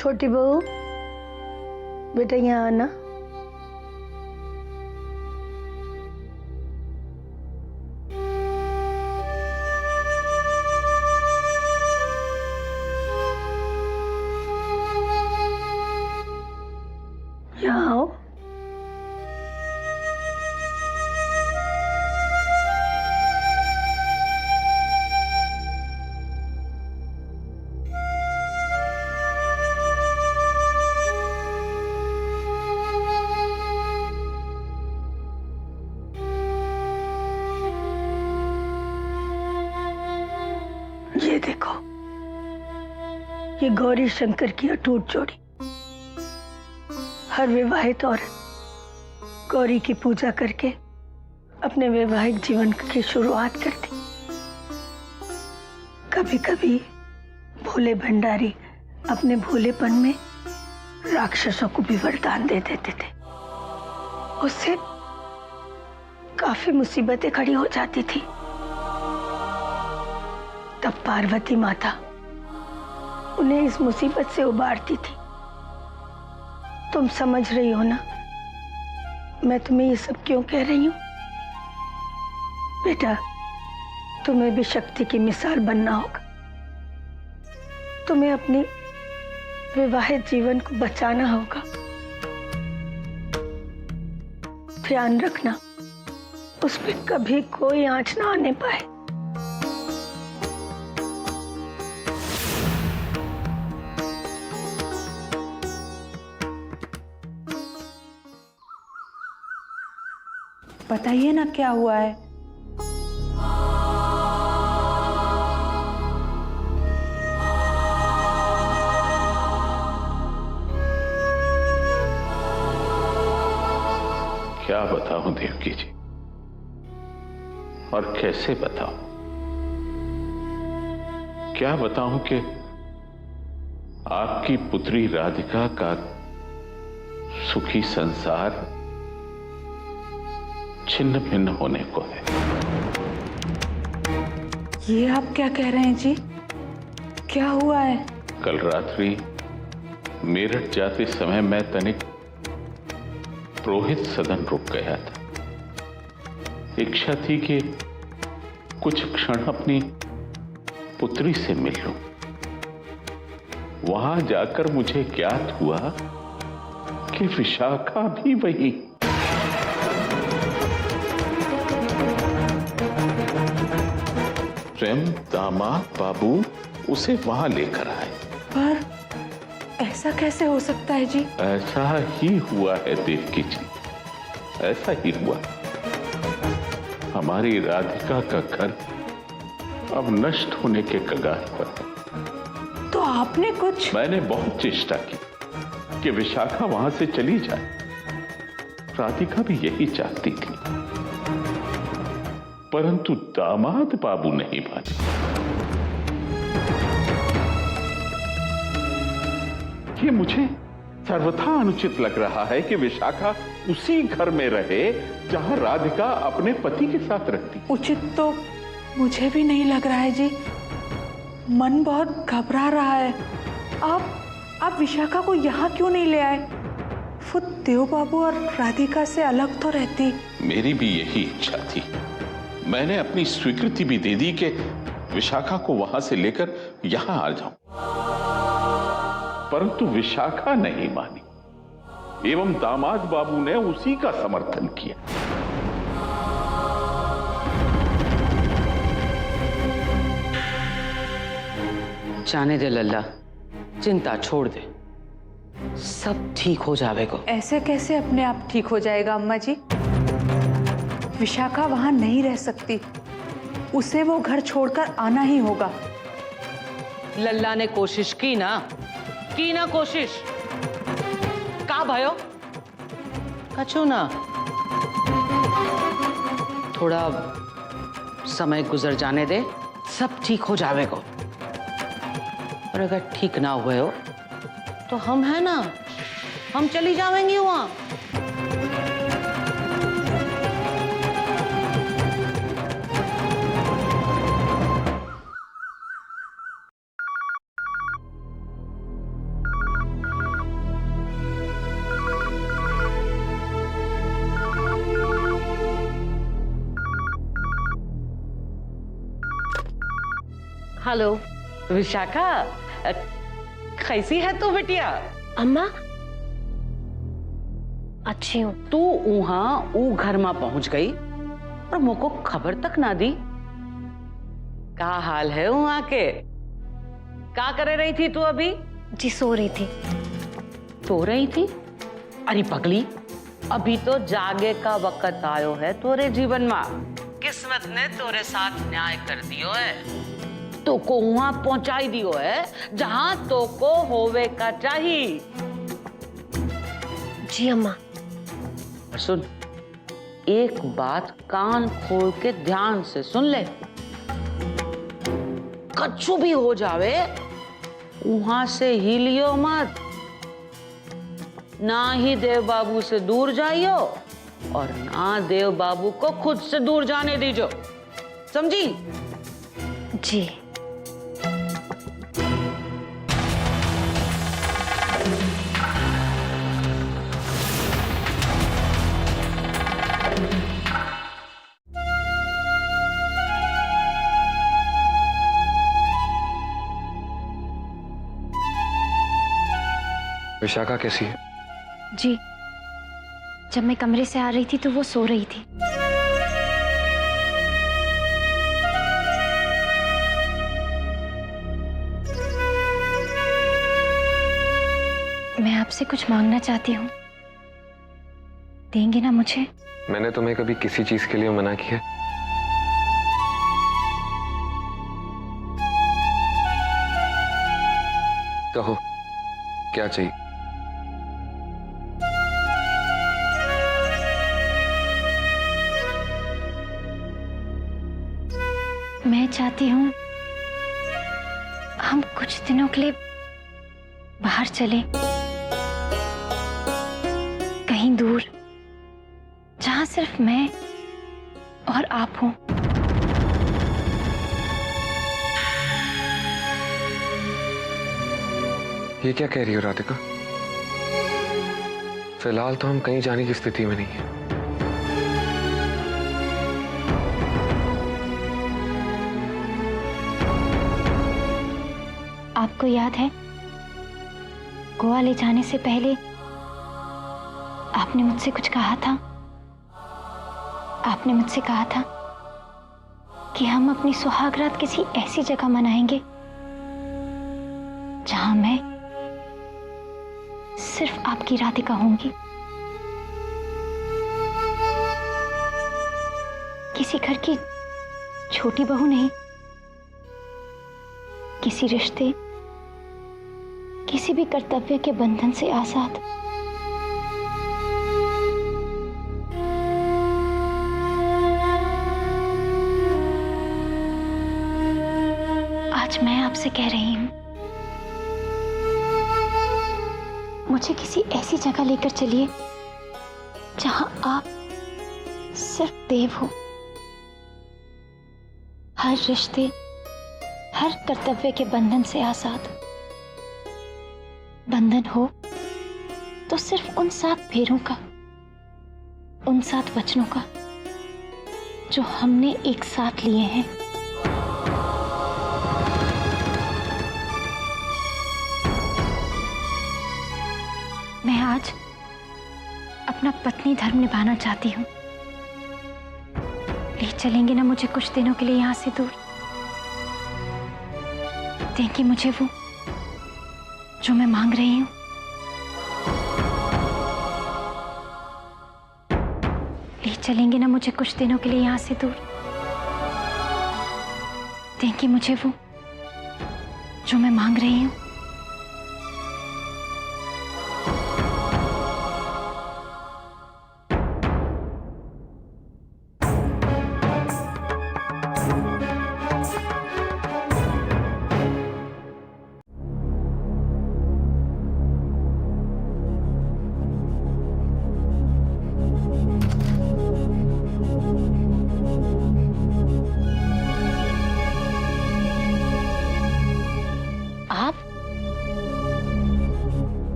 छोटी बहू, बेटा यहाँ आना। यहाँ आओ। ये देखो, ये गौरी शंकर की अटूट जोड़ी। हर विवाहित औरत गौरी की पूजा करके अपने वैवाहिक जीवन की शुरुआत करती। कभी कभी भोले भंडारी अपने भोलेपन में राक्षसों को भी वरदान दे देते थे। उससे काफी मुसीबतें खड़ी हो जाती थी। तब पार्वती माता उन्हें इस मुसीबत से उबारती थी। तुम समझ रही हो ना मैं तुम्हें ये सब क्यों कह रही हूं? बेटा, तुम्हें भी शक्ति की मिसाल बनना होगा। तुम्हें अपनी विवाहित जीवन को बचाना होगा। ध्यान रखना, उस पर कभी कोई आंच ना आने पाए। बताइए ना क्या हुआ है। क्या बताऊं देवकी जी, और कैसे बताऊं? क्या बताऊं कि आपकी पुत्री राधिका का सुखी संसार छिन्न भिन्न होने को है। ये आप क्या कह रहे हैं जी? क्या हुआ है? कल रात्रि मेरठ जाते समय मैं तनिक पुरोहित सदन रुक गया था। इच्छा थी कि कुछ क्षण अपनी पुत्री से मिल लूं। वहां जाकर मुझे ज्ञात हुआ कि विशाखा भी वही। प्रेम दामाद बाबू उसे वहां लेकर आए। पर ऐसा कैसे हो सकता है जी? ऐसा ही हुआ है देवकी जी, ऐसा ही हुआ। हमारी राधिका का घर अब नष्ट होने के कगार पर है। तो आपने कुछ? मैंने बहुत चेष्टा की कि विशाखा वहां से चली जाए। राधिका भी यही चाहती थी, परंतु दामाद बाबू नहीं माने। ये मुझे सर्वथा अनुचित लग रहा है कि विशाखा उसी घर में रहे जहां राधिका अपने पति के साथ रहती। उचित तो मुझे भी नहीं लग रहा है जी। मन बहुत घबरा रहा है। आप विशाखा को यहाँ क्यों नहीं ले आए? वो देव बाबू और राधिका से अलग तो रहती। मेरी भी यही इच्छा थी। मैंने अपनी स्वीकृति भी दे दी कि विशाखा को वहां से लेकर यहां आ जाऊं, परंतु विशाखा नहीं मानी एवं दामाद बाबू ने उसी का समर्थन किया। जाने दे लल्ला, चिंता छोड़ दे, सब ठीक हो जाएगा। ऐसे कैसे अपने आप ठीक हो जाएगा अम्मा जी? विशाखा वहां नहीं रह सकती। उसे वो घर छोड़कर आना ही होगा। लल्ला ने कोशिश की ना कोशिश। का भयो कछु ना, थोड़ा समय गुजर जाने दे, सब ठीक हो जाएगा। और अगर ठीक ना हुए हो तो हम है ना, हम चली जाएंगे वहां। हेलो विशाखा, कैसी है तू बिटिया? अम्मा अच्छी हूँ। तू वहां ऊ घर में पहुंच गई और मुझको खबर तक ना दी। क्या हाल है वहां के? क्या करे रही थी तू अभी? जी सो रही थी। सो रही थी? अरे पगली, अभी तो जागे का वक्त आयो है तोरे जीवन में। किस्मत ने तोरे साथ न्याय कर दियो है, तो को वहां पहुंचाई दियो है जहां तो को होवे का चाहिए। जी अम्मा। सुन, एक बात कान खोल के ध्यान से सुन ले। कछु भी हो जावे वहां से हिलियो मत, ना ही देव बाबू से दूर जाइयो और ना देव बाबू को खुद से दूर जाने दीजो, समझी? जी। विशाखा कैसी है? जी, जब मैं कमरे से आ रही थी तो वो सो रही थी। मैं आपसे कुछ मांगना चाहती हूँ, देंगे ना मुझे? मैंने तुम्हें कभी किसी चीज के लिए मना किया? कहो क्या चाहिए? मैं चाहती हूँ हम कुछ दिनों के लिए बाहर चलें, कहीं दूर, जहां सिर्फ मैं और आप हों। ये क्या कह रही हो राधिका? फिलहाल तो हम कहीं जाने की स्थिति में नहीं है। आपको याद है, गोवा ले जाने से पहले आपने मुझसे कुछ कहा था। आपने मुझसे कहा था कि हम अपनी सुहागरात किसी ऐसी जगह मनाएंगे जहां मैं सिर्फ आपकी राधिका होंगी। किसी घर की छोटी बहू नहीं, किसी रिश्ते, किसी भी कर्तव्य के बंधन से आजाद। आज मैं आपसे कह रही हूं, मुझे किसी ऐसी जगह लेकर चलिए जहां आप सिर्फ देव हो। हर रिश्ते, हर कर्तव्य के बंधन से आजाद। बंधन हो तो सिर्फ उन 7 फेरों का, उन 7 वचनों का जो हमने एक साथ लिए हैं। मैं आज अपना पत्नी धर्म निभाना चाहती हूँ। ले चलेंगे ना मुझे कुछ दिनों के लिए यहां से दूर? देंगी मुझे वो जो मैं मांग रही हूं? ले चलेंगे ना मुझे कुछ दिनों के लिए यहां से दूर? देंगी मुझे वो जो मैं मांग रही हूं?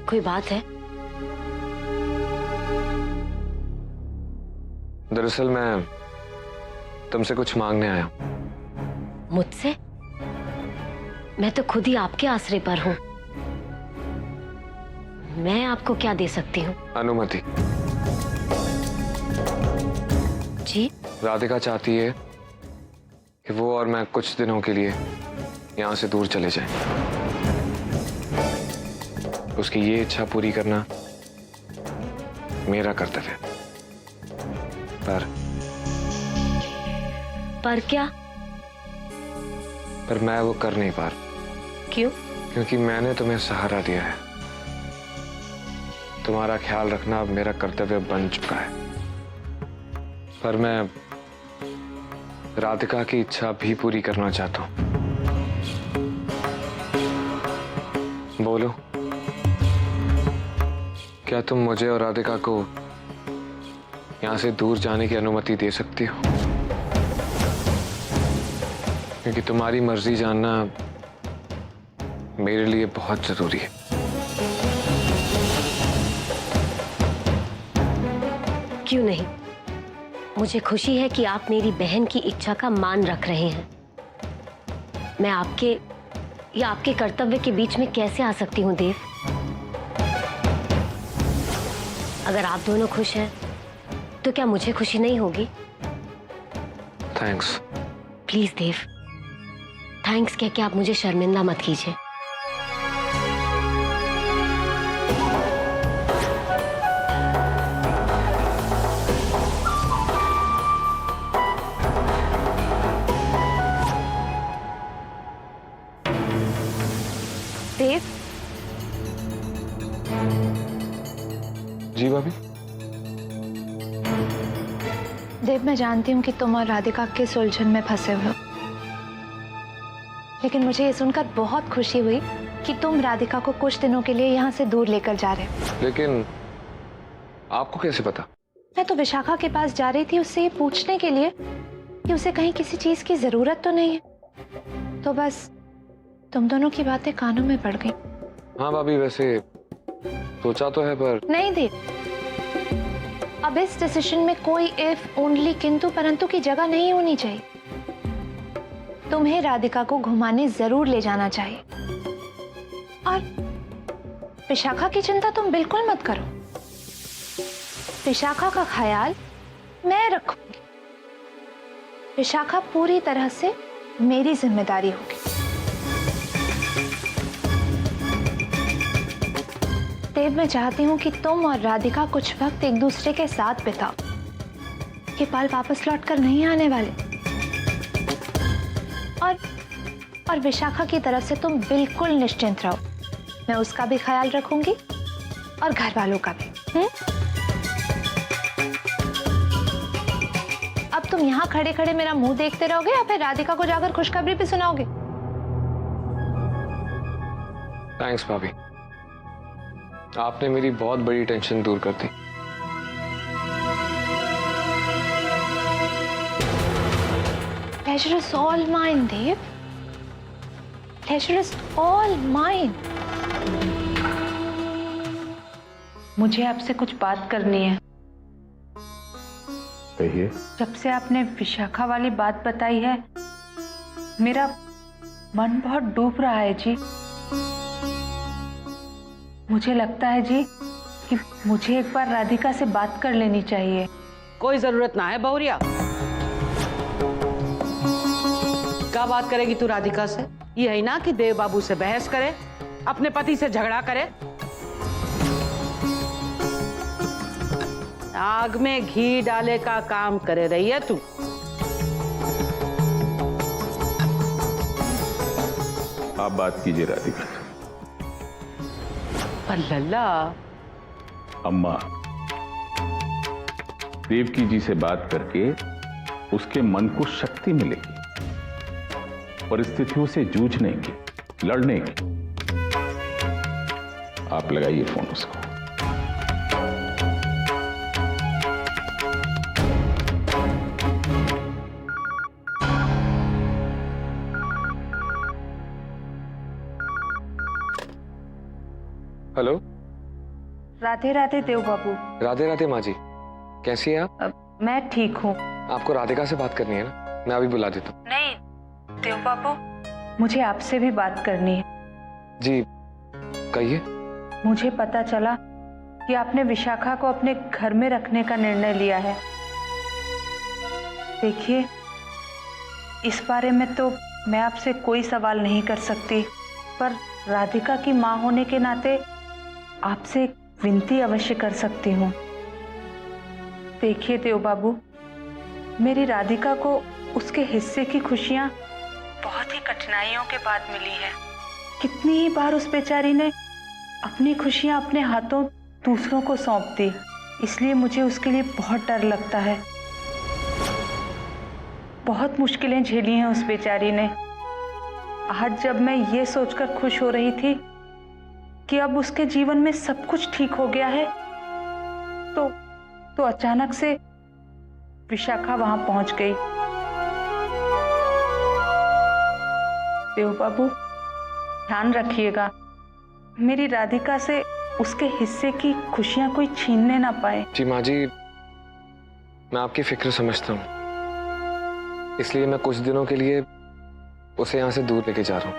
कोई बात है? दरअसल मैं तुमसे कुछ मांगने आया हूं। मुझसे? मैं तो खुद ही आपके आसरे पर हूं। मैं आपको क्या दे सकती हूँ? अनुमति। जी? राधिका चाहती है कि वो और मैं कुछ दिनों के लिए यहाँ से दूर चले जाएं। उसकी ये इच्छा पूरी करना मेरा कर्तव्य है। पर क्या? पर मैं वो कर नहीं पा रहा। क्यों? क्योंकि मैंने तुम्हें सहारा दिया है। तुम्हारा ख्याल रखना अब मेरा कर्तव्य बन चुका है। पर मैं राधिका की इच्छा भी पूरी करना चाहता हूं। बोलो, क्या तुम मुझे और राधिका को यहां से दूर जाने की अनुमति दे सकती हो? क्योंकि तुम्हारी मर्जी जानना मेरे लिए बहुत जरूरी है। क्यों नहीं? मुझे खुशी है कि आप मेरी बहन की इच्छा का मान रख रहे हैं। मैं आपके या आपके कर्तव्य के बीच में कैसे आ सकती हूँ देव? अगर आप दोनों खुश हैं तो क्या मुझे खुशी नहीं होगी? थैंक्स। प्लीज देव, थैंक्स कह के आप मुझे शर्मिंदा मत कीजिए। देव? जी भाभी। देव, मैं जानती हूँ कि तुम और राधिका किस उलझन में फंसे हुए हो, लेकिन मुझे ये सुनकर बहुत खुशी हुई कि तुम राधिका को कुछ दिनों के लिए यहाँ से दूर लेकर जा रहे हो। लेकिन आपको कैसे पता? मैं तो विशाखा के पास जा रही थी उससे ये पूछने के लिए कि उसे कहीं किसी चीज की जरूरत तो नहीं है। तो बस तुम दोनों की बातें कानों में पड़ गई। हाँ भाभी, वैसे सोचा तो है पर नहीं देव, अब इस डिसीजन में कोई इफ, ओनली, किंतु परंतु की जगह नहीं होनी चाहिए। तुम्हें राधिका को घुमाने जरूर ले जाना चाहिए और विशाखा की चिंता तुम बिल्कुल मत करो। विशाखा का ख्याल मैं रखूंगी। विशाखा पूरी तरह से मेरी जिम्मेदारी होगी। देव, मैं चाहती हूँ कि तुम और राधिका कुछ वक्त एक दूसरे के साथ बिताओ। ये पल वापस लौट कर नहीं आने वाले। और विशाखा की तरफ से तुम बिल्कुल निश्चिंत रहो। मैं उसका भी ख्याल रखूंगी और घर वालों का भी। अब तुम यहाँ खड़े खड़े मेरा मुंह देखते रहोगे या फिर राधिका को जाकर खुशखबरी भी सुनाओगे? थैंक्स भाभी, आपने मेरी बहुत बड़ी टेंशन दूर कर दी। Pleasure is all mine, Dev. Pleasure is all mine. मुझे आपसे कुछ बात करनी है। कहिए। जब से आपने विशाखा वाली बात बताई है, मेरा मन बहुत डूब रहा है जी। मुझे लगता है जी कि मुझे एक बार राधिका से बात कर लेनी चाहिए। कोई जरूरत ना है बहुरिया। क्या बात करेगी तू राधिका से? यही ना कि देव बाबू से बहस करे, अपने पति से झगड़ा करे। आग में घी डाले का काम करे रही है तू। आप बात कीजिए राधिका। पर लल्ला, अम्मा, देवकी जी से बात करके उसके मन को शक्ति मिलेगी, परिस्थितियों से जूझने की, लड़ने की। आप लगाइए फोन उसको। हेलो। राधे राधे देव बाबू। राधे राधे माँ जी, कैसी हैं आप? मैं ठीक हूँ। आपको राधिका से बात करनी है ना? मैं अभी बुला देता हूँ। नहीं देव बाबू, मुझे आपसे भी बात करनी है। जी कहिए। मुझे पता चला कि आपने विशाखा को अपने घर में रखने का निर्णय लिया है। देखिए, इस बारे में तो मैं आपसे कोई सवाल नहीं कर सकती, पर राधिका की माँ होने के नाते आपसे एक विनती अवश्य कर सकती हूँ। देखिए देव बाबू, मेरी राधिका को उसके हिस्से की खुशियाँ बहुत ही कठिनाइयों के बाद मिली है। कितनी ही बार उस बेचारी ने अपनी खुशियाँ अपने हाथों दूसरों को सौंप दी, इसलिए मुझे उसके लिए बहुत डर लगता है। बहुत मुश्किलें झेली हैं उस बेचारी ने। आज जब मैं ये सोचकर खुश हो रही थी कि अब उसके जीवन में सब कुछ ठीक हो गया है, तो अचानक से विशाखा वहां पहुंच गई। देव बाबू, ध्यान रखिएगा, मेरी राधिका से उसके हिस्से की खुशियां कोई छीनने ना पाए। जी माँ जी, मैं आपकी फिक्र समझता हूँ, इसलिए मैं कुछ दिनों के लिए उसे यहाँ से दूर लेके जा रहा हूँ।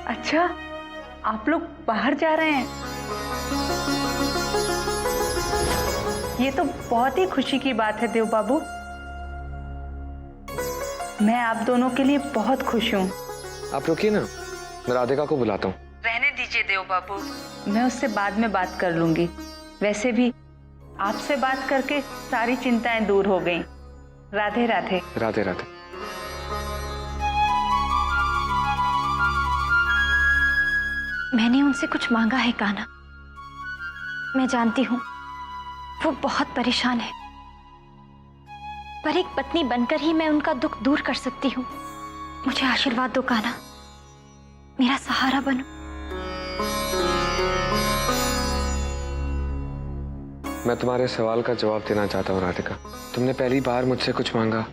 अच्छा, आप लोग बाहर जा रहे हैं? ये तो बहुत ही खुशी की बात है देव बाबू। मैं आप दोनों के लिए बहुत खुश हूँ। आप रुकिए ना, मैं राधिका को बुलाता हूँ। रहने दीजिए देव बाबू, मैं उससे बाद में बात कर लूंगी। वैसे भी आपसे बात करके सारी चिंताएं दूर हो गईं। राधे राधे। राधे राधे। मैंने उनसे कुछ मांगा है कान्हा। मैं जानती हूँ वो बहुत परेशान है, पर एक पत्नी बनकर ही मैं उनका दुख दूर कर सकती हूँ। मुझे आशीर्वाद दो कान्हा, मेरा सहारा बनो। मैं तुम्हारे सवाल का जवाब देना चाहता हूँ राधिका। तुमने पहली बार मुझसे कुछ मांगा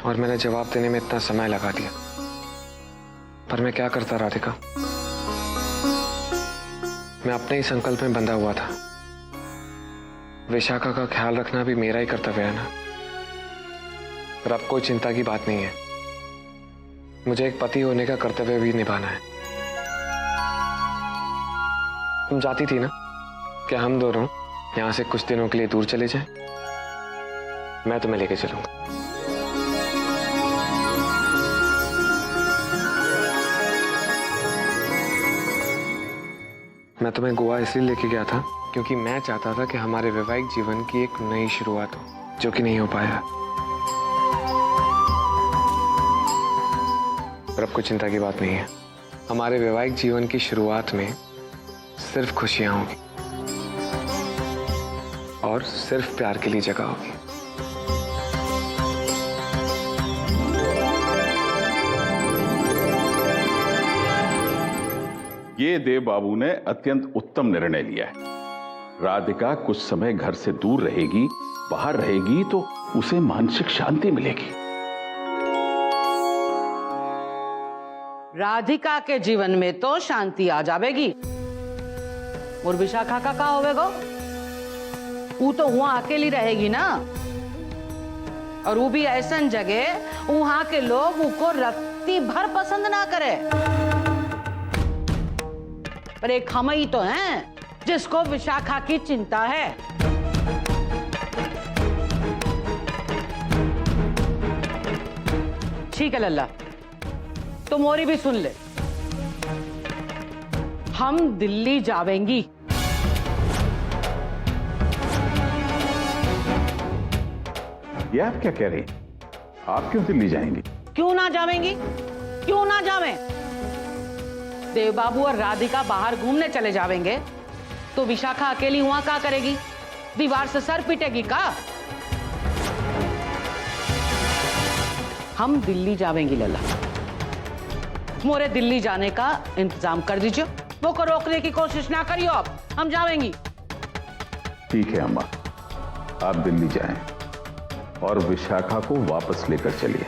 और मैंने जवाब देने में इतना समय लगा दिया, पर मैं क्या करता राधिका। मैं अपने ही संकल्प में बंधा हुआ था। विशाखा का ख्याल रखना भी मेरा ही कर्तव्य है ना। पर अब कोई चिंता की बात नहीं है, मुझे एक पति होने का कर्तव्य भी निभाना है। तुम चाहती थी ना क्या हम दोनों यहां से कुछ दिनों के लिए दूर चले जाएं? मैं तुम्हें लेके चलूंगा। मैं तुम्हें गोवा इसलिए लेके गया था क्योंकि मैं चाहता था कि हमारे वैवाहिक जीवन की एक नई शुरुआत हो, जो कि नहीं हो पाया। पर अब कोई चिंता की बात नहीं है। हमारे वैवाहिक जीवन की शुरुआत में सिर्फ खुशियां होंगी और सिर्फ प्यार के लिए जगह होगी। ये देव बाबू ने अत्यंत उत्तम निर्णय लिया है। राधिका कुछ समय घर से दूर रहेगी, बाहर रहेगी, तो उसे मानसिक शांति मिलेगी। राधिका के जीवन में तो शांति आ जाएगी, और विशाखा का क्या होवेगा? वो तो वहां अकेली रहेगी ना, और वो भी ऐसा जगह वहां के लोग उसको रत्ती भर पसंद ना करे। पर एक हम ही तो हैं जिसको विशाखा की चिंता है। ठीक है लल्ला, तो मोरी भी सुन ले। हम दिल्ली जावेंगी। ये आप क्या कह रही? आप क्यों दिल्ली जाएंगी? क्यों ना जावेंगी? क्यों ना जावें? देव बाबू और राधिका बाहर घूमने चले जावेंगे तो विशाखा अकेली वहां क्या करेगी? दीवार से सर पीटेगी का? हम दिल्ली जावेंगी लल्ला। मोरे दिल्ली जाने का इंतजाम कर दीजिए। वो को रोकने की कोशिश ना करियो, आप हम जावेंगी। ठीक है अम्मा, आप दिल्ली जाएं और विशाखा को वापस लेकर चलिए।